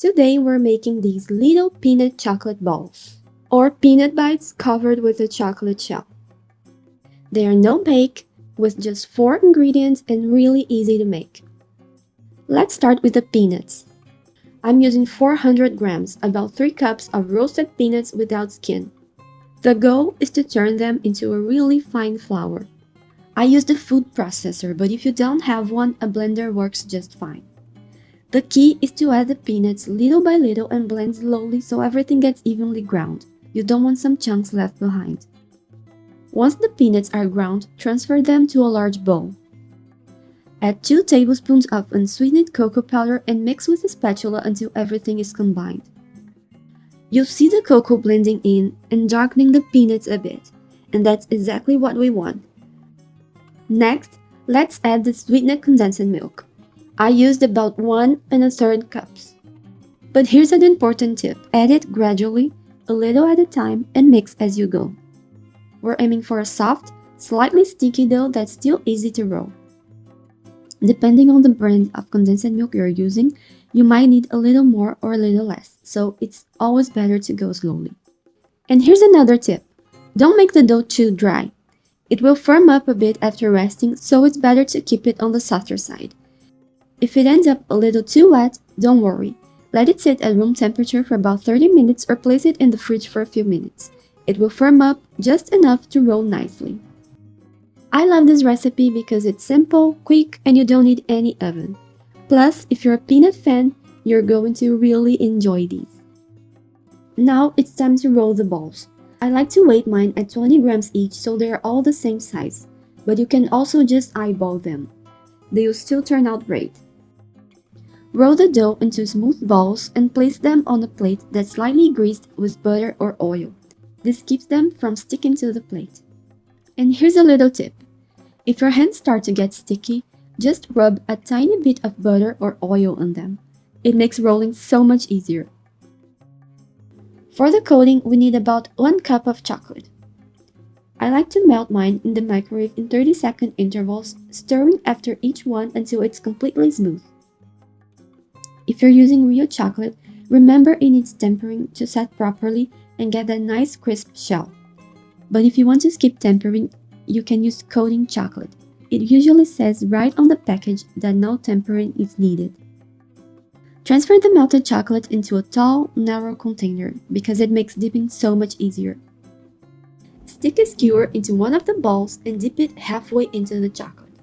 Today we're making these little peanut chocolate balls, or peanut bites covered with a chocolate shell. They are no-bake, with just 4 ingredients and really easy to make. Let's start with the peanuts. I'm using 400 grams, about 3 cups of roasted peanuts without skin. The goal is to turn them into a really fine flour. I used a food processor, but if you don't have one, a blender works just fine. The key is to add the peanuts little by little and blend slowly so everything gets evenly ground. You don't want some chunks left behind. Once the peanuts are ground, transfer them to a large bowl. Add 2 tablespoons of unsweetened cocoa powder and mix with a spatula until everything is combined. You'll see the cocoa blending in and darkening the peanuts a bit, and that's exactly what we want. Next, let's add the sweetened condensed milk. I used about 1 1/3 cups. But here's an important tip: add it gradually, a little at a time, and mix as you go. We're aiming for a soft, slightly sticky dough that's still easy to roll. Depending on the brand of condensed milk you're using, you might need a little more or a little less, so it's always better to go slowly. And here's another tip: don't make the dough too dry. It will firm up a bit after resting, so it's better to keep it on the softer side. If it ends up a little too wet, don't worry. Let it sit at room temperature for about 30 minutes or place it in the fridge for a few minutes. It will firm up just enough to roll nicely. I love this recipe because it's simple, quick, and you don't need any oven. Plus, if you're a peanut fan, you're going to really enjoy these. Now it's time to roll the balls. I like to weight mine at 20 grams each so they are all the same size, but you can also just eyeball them. They will still turn out great. Roll the dough into smooth balls and place them on a plate that's slightly greased with butter or oil. This keeps them from sticking to the plate. And here's a little tip: if your hands start to get sticky, just rub a tiny bit of butter or oil on them. It makes rolling so much easier. For the coating, we need about 1 cup of chocolate. I like to melt mine in the microwave in 30-second intervals, stirring after each one until it's completely smooth. If you're using real chocolate, remember it needs tempering to set properly and get that nice crisp shell. But if you want to skip tempering, you can use coating chocolate. It usually says right on the package that no tempering is needed. Transfer the melted chocolate into a tall, narrow container because it makes dipping so much easier. Stick a skewer into one of the balls and dip it halfway into the chocolate.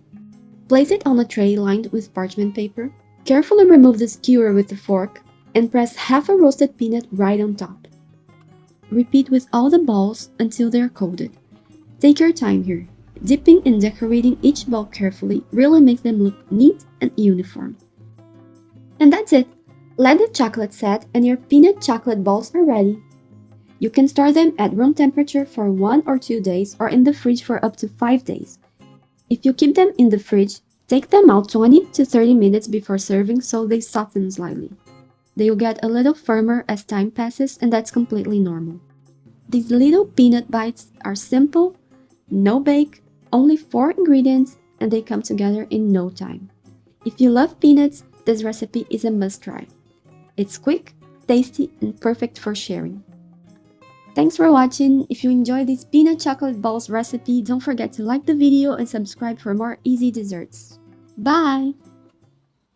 Place it on a tray lined with parchment paper. Carefully remove the skewer with a fork and press half a roasted peanut right on top. Repeat with all the balls until they're coated. Take your time here. Dipping and decorating each ball carefully really makes them look neat and uniform. And that's it! Let the chocolate set and your peanut chocolate balls are ready. You can store them at room temperature for 1 or 2 days or in the fridge for up to 5 days. If you keep them in the fridge, take them out 20 to 30 minutes before serving so they soften slightly. They will get a little firmer as time passes, and that's completely normal. These little peanut bites are simple, no bake, only 4 ingredients, and they come together in no time. If you love peanuts, this recipe is a must-try. It's quick, tasty, and perfect for sharing. Thanks for watching. If you enjoyed this peanut chocolate balls recipe, don't forget to like the video and subscribe for more easy desserts. Bye!